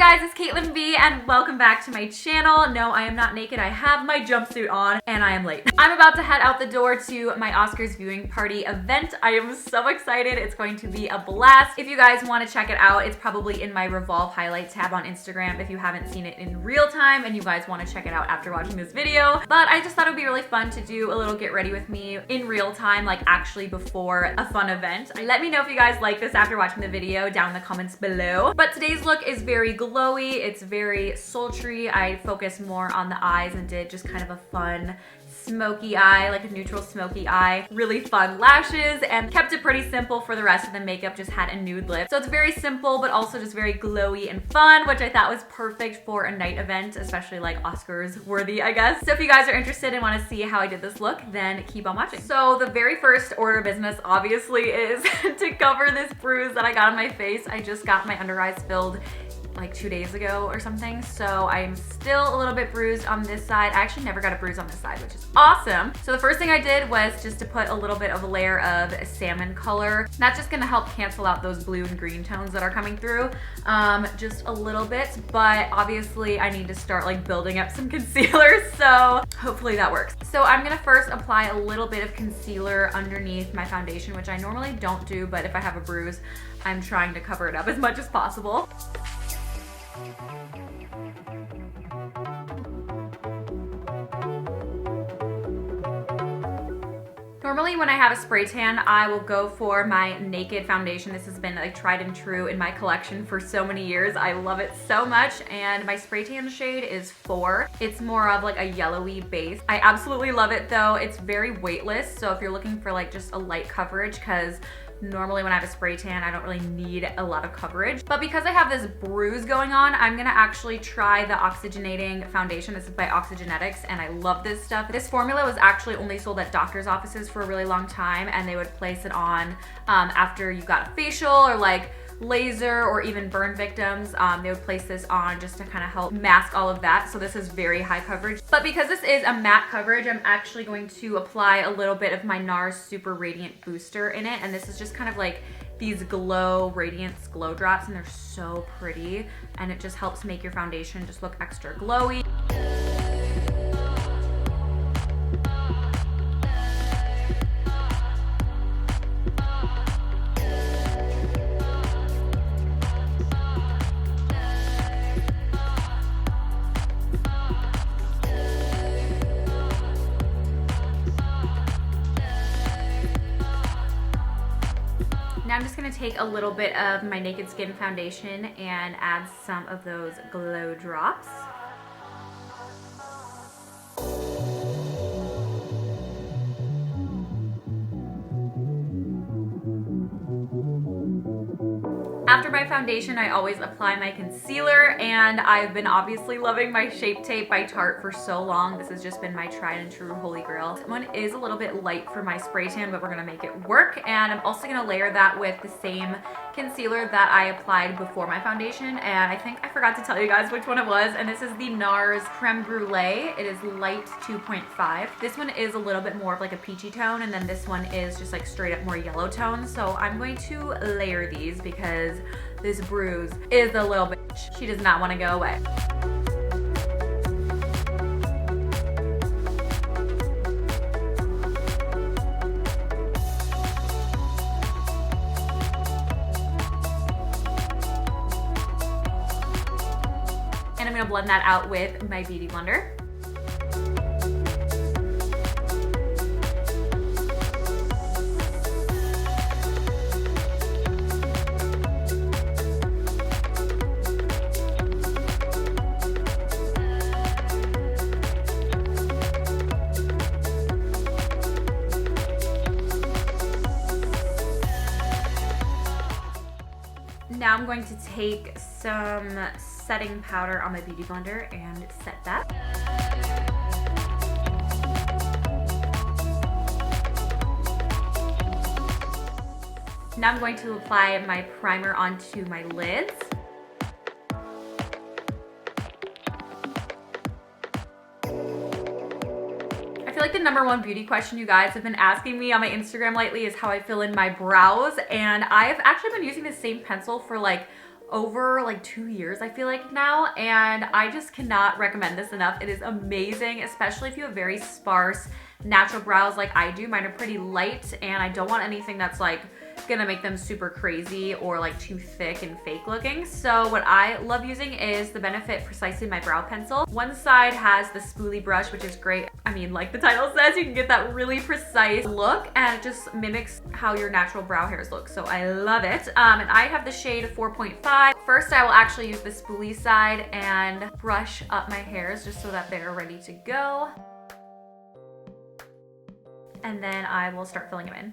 guys, it's Caitlin Bea and welcome back to my channel. No, I am not naked. I have my jumpsuit on and I am late. I'm about to head out the door to my Oscars viewing party event. I am so excited. It's going to be a blast. If you guys want to check it out, it's probably in my Revolve highlight tab on Instagram if you haven't seen it in real time and you guys want to check it out after watching this video. But I just thought it would be really fun to do a little get ready with me in real time, like actually before a fun event. Let me know if you guys like this after watching the video down in the comments below. But today's look is very glowy. It's very sultry. I focused more on the eyes and did just kind of a fun smoky eye, like a neutral smoky eye. Really fun lashes and kept it pretty simple for the rest of the makeup. Just had a nude lip. So it's very simple, but also just very glowy and fun, which I thought was perfect for a night event, especially like Oscars worthy, I guess. So if you guys are interested and want to see how I did this look, then keep on watching. So the very first order of business obviously is to cover this bruise that I got on my face. I just got my under eyes filled like 2 days ago or something, so I'm still a little bit bruised on this side. I actually never got a bruise on this side, which is awesome. So the first thing I did was just to put a little bit of a layer of salmon color. That's just gonna help cancel out those blue and green tones that are coming through, just a little bit, but obviously I need to start like building up some concealer, so hopefully that works. So I'm gonna first apply a little bit of concealer underneath my foundation, which I normally don't do, but if I have a bruise, I'm trying to cover it up as much as possible. Normally when I have a spray tan, I will go for my Naked foundation. This has been like tried and true in my collection for so many years. I love it so much, and my spray tan shade is 4. It's more of like a yellowy base. I absolutely love it though. It's very weightless, so if you're looking for like just a light coverage, because normally when I have a spray tan, I don't really need a lot of coverage. But because I have this bruise going on, I'm gonna actually try the oxygenating foundation. This is by Causemetics, and I love this stuff. This formula was actually only sold at doctor's offices for a really long time, and they would place it on after you got a facial or like laser or even burn victims. They would place this on just to kind of help mask all of that. So this is very high coverage. But because this is a matte coverage, I'm actually going to apply a little bit of my NARS Super Radiant Booster in it. And this is just kind of like these glow radiance glow drops, and they're so pretty. And it just helps make your foundation just look extra glowy. Now I'm just gonna take a little bit of my Naked Skin foundation and add some of those glow drops. After my foundation, I always apply my concealer, and I've been obviously loving my Shape Tape by Tarte for so long. This has just been my tried and true holy grail. This one is a little bit light for my spray tan, but we're gonna make it work. And I'm also gonna layer that with the same concealer that I applied before my foundation. And I think I forgot to tell you guys which one it was. And this is the NARS Creme Brulee. It is light 2.5. This one is a little bit more of like a peachy tone, and then this one is just like straight up more yellow tone. So I'm going to layer these because this bruise is a little bitch. She does not want to go away. And I'm gonna blend that out with my Beauty Blender. Now I'm going to take some setting powder on my Beauty Blender and set that. Now I'm going to apply my primer onto my lids. feel like the #1 beauty question you guys have been asking me on my Instagram lately is how I fill in my brows, and I've actually been using the same pencil for like over like 2 years, I feel like now, and I just cannot recommend this enough. It is amazing, especially if you have very sparse natural brows like I do. Mine are pretty light, and I don't want anything that's like gonna make them super crazy or like too thick and fake looking. So what I love using is the Benefit Precisely My Brow Pencil. One side has the spoolie brush, which is great. I mean, like the title says, you can get that really precise look, and it just mimics how your natural brow hairs look. So I love it. And I have the shade 4.5. First, I will actually use the spoolie side and brush up my hairs just so that they're ready to go. And then I will start filling them in.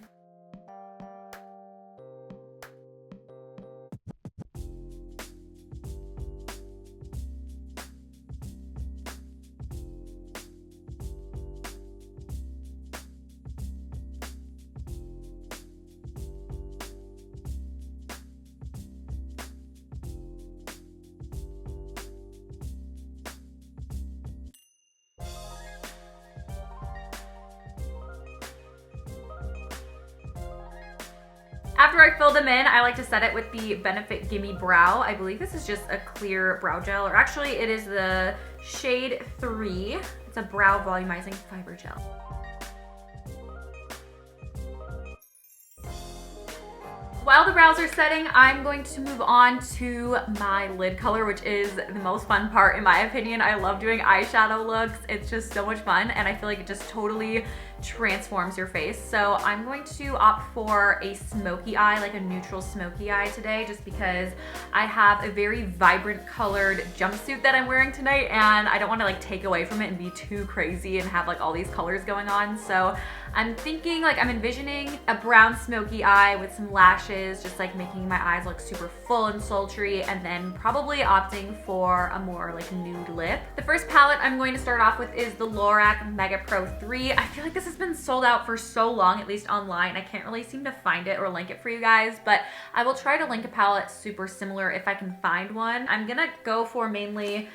After I fill them in, I like to set it with the Benefit Gimme Brow. I believe this is just a clear brow gel, or actually it is the shade 3. It's a brow volumizing fiber gel. While the brows are setting, I'm going to move on to my lid color, which is the most fun part in my opinion. I love doing eyeshadow looks. It's just so much fun, and I feel like it just totally transforms your face. So I'm going to opt for a smoky eye, like a neutral smoky eye today, just because I have a very vibrant colored jumpsuit that I'm wearing tonight, and I don't want to like take away from it and be too crazy and have like all these colors going on. So I'm thinking, like, I'm envisioning a brown smoky eye with some lashes, just like making my eyes look super full and sultry, and then probably opting for a more like nude lip. The first palette I'm going to start off with is the Lorac Mega Pro 3. I feel like this has been sold out for so long, at least online. I can't really seem to find it or link it for you guys, but I will try to link a palette super similar if I can find one. I'm gonna go for mainly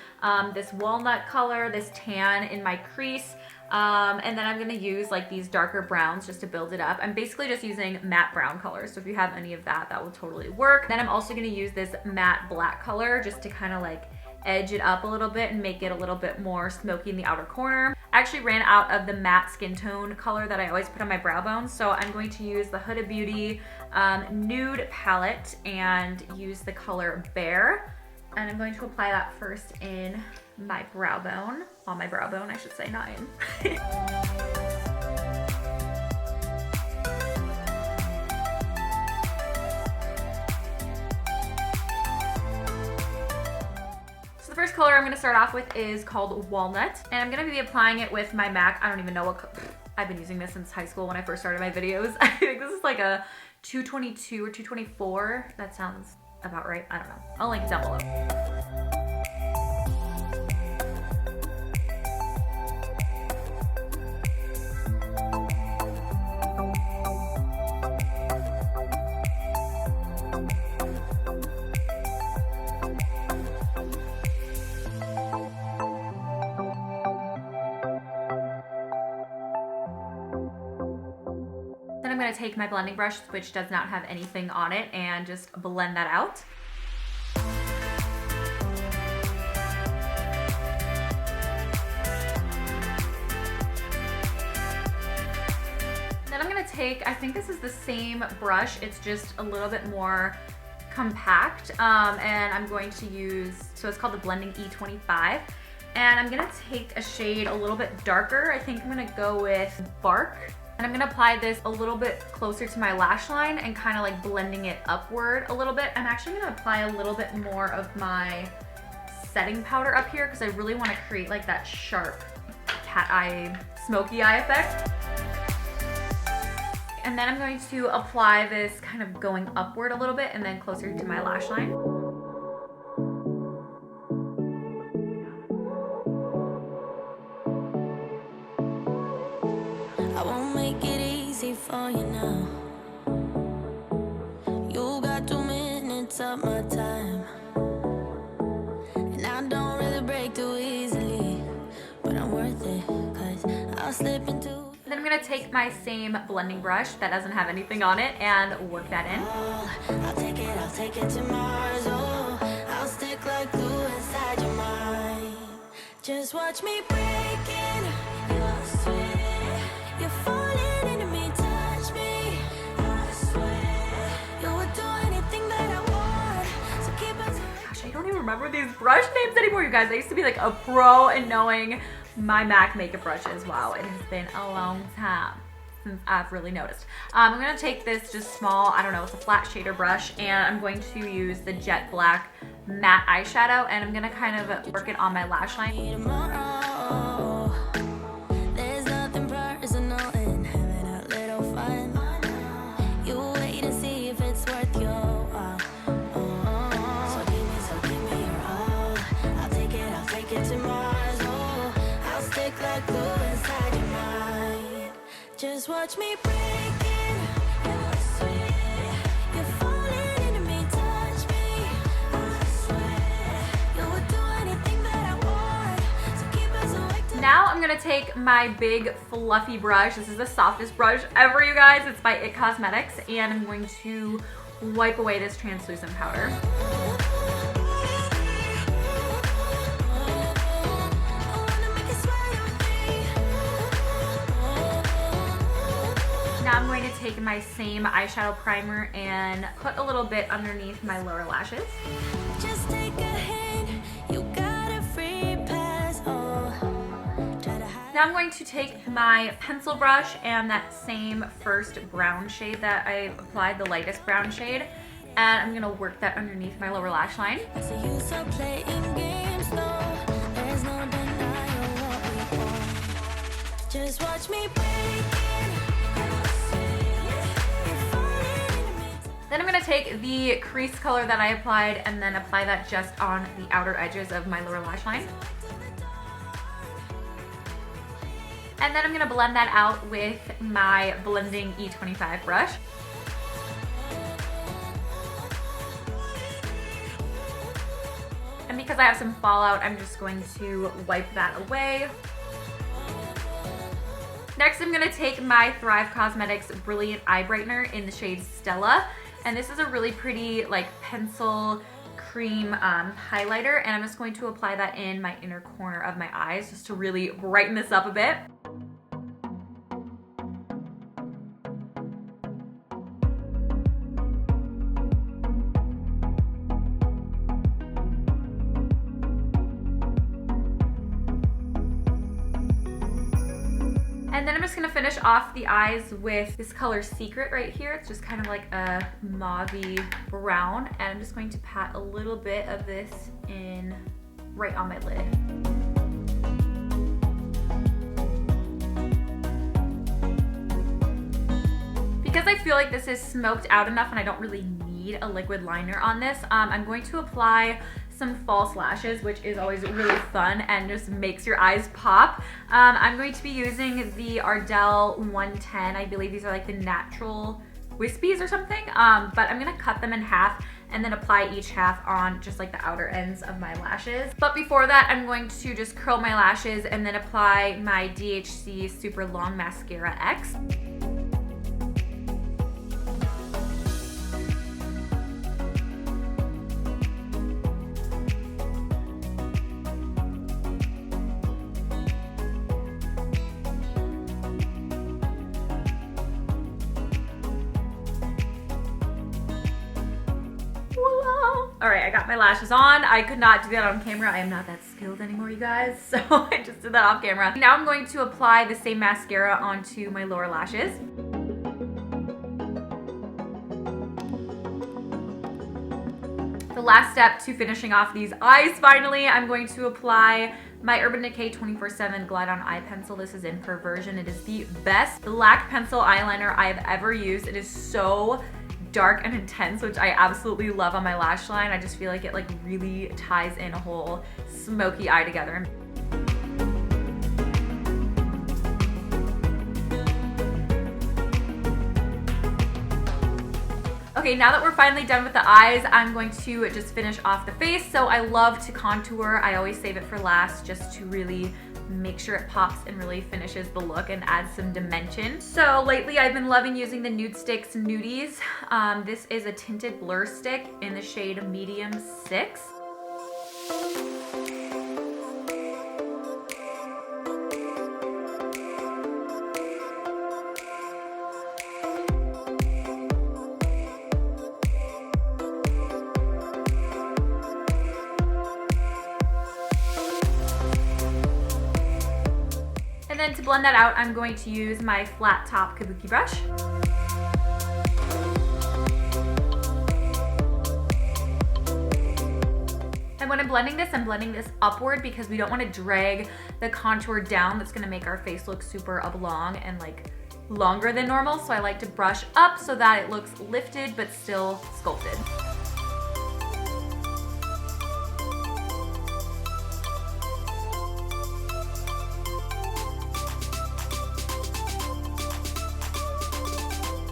this walnut color, this tan in my crease, and then I'm gonna use like these darker browns just to build it up. I'm basically just using matte brown colors, so if you have any of that, that will totally work. Then I'm also gonna use this matte black color just to kind of like edge it up a little bit and make it a little bit more smoky in the outer corner. I actually ran out of the matte skin tone color that I always put on my brow bones, so I'm going to use the Huda Beauty nude palette and use the color Bear. And I'm going to apply that first in my brow bone, on my brow bone I should say, not in. First color I'm going to start off with is called Walnut, and I'm going to be applying it with my MAC. I don't even know what I've been using this since high school when I first started my videos. I think this is like a 222 or 224. That sounds about right. I don't know. I'll link it down below. Then I'm going to take my blending brush, which does not have anything on it, and just blend that out. Then I'm going to take, I think this is the same brush, it's just a little bit more compact, and I'm going to use, so it's called the Blending E25. And I'm gonna take a shade a little bit darker. I think I'm gonna go with Bark. And I'm gonna apply this a little bit closer to my lash line and kind of like blending it upward a little bit. I'm actually gonna apply a little bit more of my setting powder up here because I really wanna create like that sharp cat eye, smoky eye effect. And then I'm going to apply this kind of going upward a little bit and then closer to my lash line. I won't make it easy for you now. You got 2 minutes of my time, and I don't really break too easily, but I'm worth it, 'cause I'll slip into. Then then I'm gonna take my same blending brush that doesn't have anything on it and work that in. I'll take it to Mars. Oh, I'll stick like glue inside your mind. Just watch me breaking. You're sweet. You're falling into me, touch me. I swear you would do anything that I want. So keep it. Gosh, I don't even remember these brush names anymore, you guys. I used to be like a pro in knowing my MAC makeup brushes. Wow, it has been a long time since I've really noticed. I'm gonna take this just small, I don't know, it's a flat shader brush, and I'm going to use the jet black matte eyeshadow, and I'm gonna kind of work it on my lash line. Tomorrow, there's nothing personal in having a little fun. You wait and see if it's worth your while. So give me your all. I'll take it to Mars. Oh, I'll stick like glue inside your mind. Just watch me breaking. You're sweet. You're falling into me, touch me. I swear you would do anything that I want. So keep us awake till Now I'm gonna take my big fluffy brush. This is the softest brush ever, you guys. It's by Causemetics, and I'm going to wipe away this translucent powder. Now I'm going to take my same eyeshadow primer and put a little bit underneath my lower lashes. just take a hint. You got a free pass. Oh, try to hide. Now I'm going to take my pencil brush and that same first brown shade that I applied, the lightest brown shade, and I'm gonna work that underneath my lower lash line. So you so playing games, no. There's no denying what we want. Just watch me breaking. You're falling into me. Then I'm gonna take the crease color that I applied and then apply that just on the outer edges of my lower lash line. And then I'm gonna blend that out with my blending E25 brush. And because I have some fallout, I'm just going to wipe that away. Next, I'm gonna take my Thrive Causemetics Brilliant Eye Brightener in the shade Stella. And this is a really pretty like pencil cream highlighter. And I'm just going to apply that in my inner corner of my eyes just to really brighten this up a bit. And then I'm just gonna finish off the eyes with this color Secret right here. It's just kind of like a mauvey brown. And I'm just going to pat a little bit of this in right on my lid. Because I feel like this is smoked out enough and I don't really need a liquid liner on this, I'm going to apply some false lashes, which is always really fun and just makes your eyes pop. I'm going to be using the Ardell 110. I believe these are like the natural wispies or something, but I'm gonna cut them in half and then apply each half on just like the outer ends of my lashes. But before that, I'm going to just curl my lashes and then apply my DHC Super Long Mascara X. All right, I got my lashes on. I could not do that on camera. I am not that skilled anymore, you guys. So I just did that off camera. Now I'm going to apply the same mascara onto my lower lashes. The last step to finishing off these eyes, finally, I'm going to apply my Urban Decay 24/7 Glide On Eye Pencil. This is in Perversion. It is the best black pencil eyeliner I've ever used. It is so dark and intense, which I absolutely love on my lash line. I just feel like it like really ties in a whole smoky eye together. Okay, Okay, now that we're finally done with the eyes, I'm going to just finish off the face. So I love to contour. I always save it for last just to really make sure it pops and really finishes the look and adds some dimension. So lately I've been loving using the Nude Sticks Nudies. This is a tinted blur stick in the shade Medium 6. And then to blend that out, I'm going to use my flat top kabuki brush. And when I'm blending this upward because we don't want to drag the contour down. That's gonna make our face look super oblong and like longer than normal. So I like to brush up so that it looks lifted but still sculpted.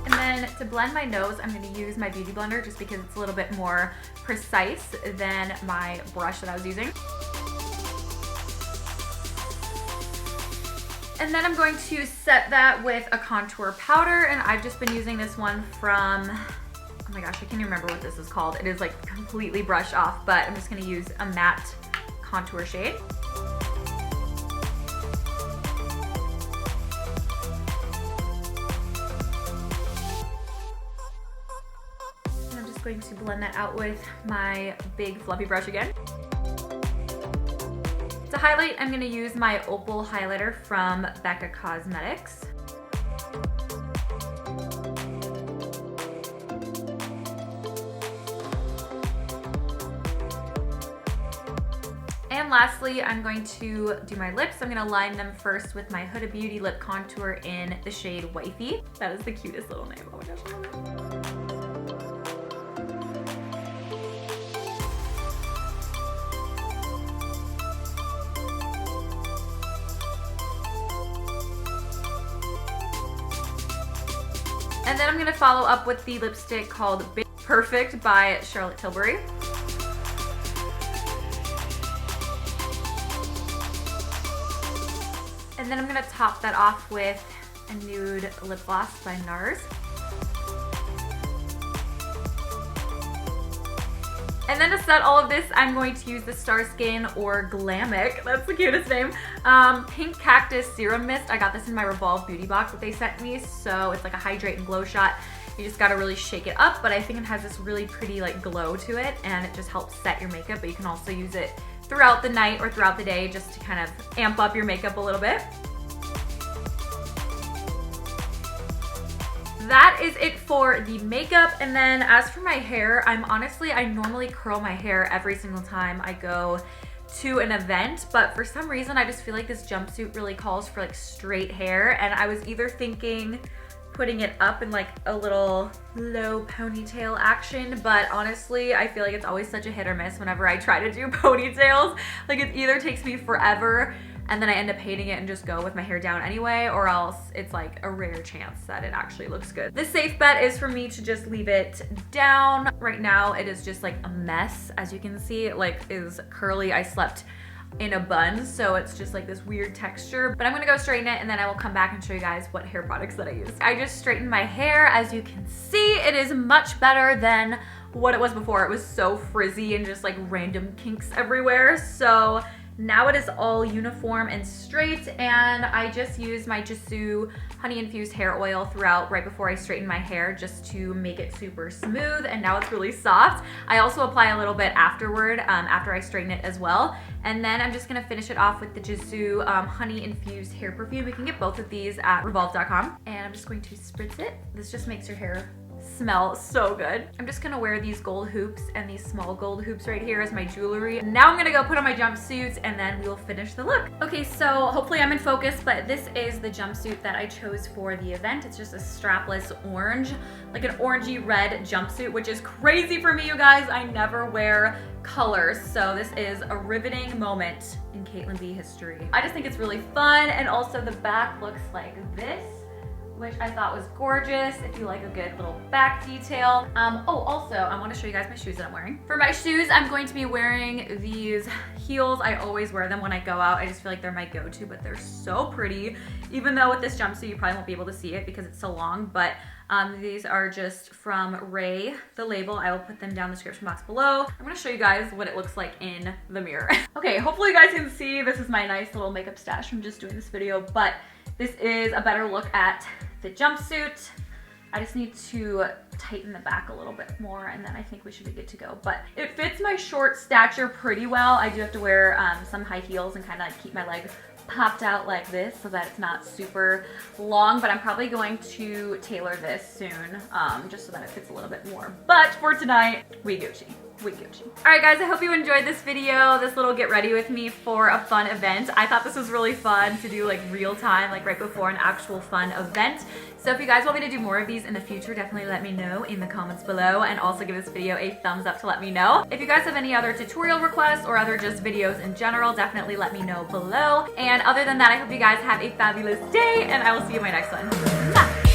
And then to blend my nose, I'm going to use my Beauty Blender just because it's a little bit more precise than my brush that I was using. And then I'm going to set that with a contour powder, and I've just been using this one from, oh my gosh, I can't even remember what this is called. It is like completely brushed off, but I'm just going to use a matte contour shade. Going to blend that out with my big fluffy brush again. To highlight, I'm going to use my Opal highlighter from Causemetics. And lastly, I'm going to do my lips. I'm going to line them first with my Huda Beauty lip contour in the shade Wifey. That is the cutest little name. Oh my gosh, I love it. And then I'm going to follow up with the lipstick called Perfect by Charlotte Tilbury. And then I'm going to top that off with a nude lip gloss by NARS. And then to set all of this, I'm going to use the Starskin or Glamic, that's the cutest name, Pink Cactus Serum Mist. I got this in my Revolve Beauty box that they sent me, so it's like a hydrate and glow shot. You just gotta really shake it up, but I think it has this really pretty like glow to it, and it just helps set your makeup, but you can also use it throughout the night or throughout the day just to kind of amp up your makeup a little bit. That is it for the makeup. And then as for my hair, I normally curl my hair every single time I go to an event, but for some reason I just feel like this jumpsuit really calls for like straight hair, and I was either thinking putting it up in like a little low ponytail action, but honestly I feel like it's always such a hit or miss whenever I try to do ponytails. Like it either takes me forever and then I end up hating it and just go with my hair down anyway, or else it's like a rare chance that it actually looks good. The safe bet is for me to just leave it down. Right now it is just like a mess. As you can see, it like is curly. I slept in a bun, so it's just like this weird texture, but I'm gonna go straighten it and then I will come back and show you guys what hair products that I use. I just straightened my hair. As you can see, it is much better than what it was before. It was so frizzy and just like random kinks everywhere. So now it is all uniform and straight, and I just use my Jisoo honey infused hair oil throughout right before I straighten my hair just to make it super smooth, and now it's really soft. I also apply a little bit afterward, after I straighten it as well. And then I'm just gonna finish it off with the Jisoo honey infused hair perfume. You can get both of these at revolve.com. And I'm just going to spritz it. This just makes your hair smell so good. I'm just gonna wear these gold hoops and these small gold hoops right here as my jewelry. Now I'm gonna go put on my jumpsuit and then we will finish the look. Okay, so hopefully I'm in focus, but this is the jumpsuit that I chose for the event. It's just a strapless orange, like an orangey red jumpsuit, which is crazy for me, you guys. I never wear colors, so this is a riveting moment in Caitlin Bea history. I just think it's really fun, and also the back looks like this, which I thought was gorgeous if you like a good little back detail. Oh, also, I want to show you guys my shoes that I'm wearing. For my shoes, I'm going to be wearing these heels. I always wear them when I go out. I just feel like they're my go-to, but they're so pretty. Even though with this jumpsuit, you probably won't be able to see it because it's so long, but these are just from Ray, the label. I will put them down in the description box below. I'm gonna show you guys what it looks like in the mirror. Okay, hopefully you guys can see. This is my nice little makeup stash from just doing this video, but this is a better look at the jumpsuit. I just need to tighten the back a little bit more and then I think we should be good to go. But it fits my short stature pretty well. I do have to wear some high heels and kind of keep my leg popped out like this so that it's not super long, but I'm probably going to tailor this soon just so that it fits a little bit more. But for tonight, we Gucci. We Gucci. All right, guys, I hope you enjoyed this video, this little get ready with me for a fun event. I thought this was really fun to do like real time, like right before an actual fun event. So if you guys want me to do more of these in the future, definitely let me know in the comments below, and also give this video a thumbs up to let me know. If you guys have any other tutorial requests or other just videos in general, definitely let me know below. And other than that, I hope you guys have a fabulous day, and I will see you in my next one. Bye.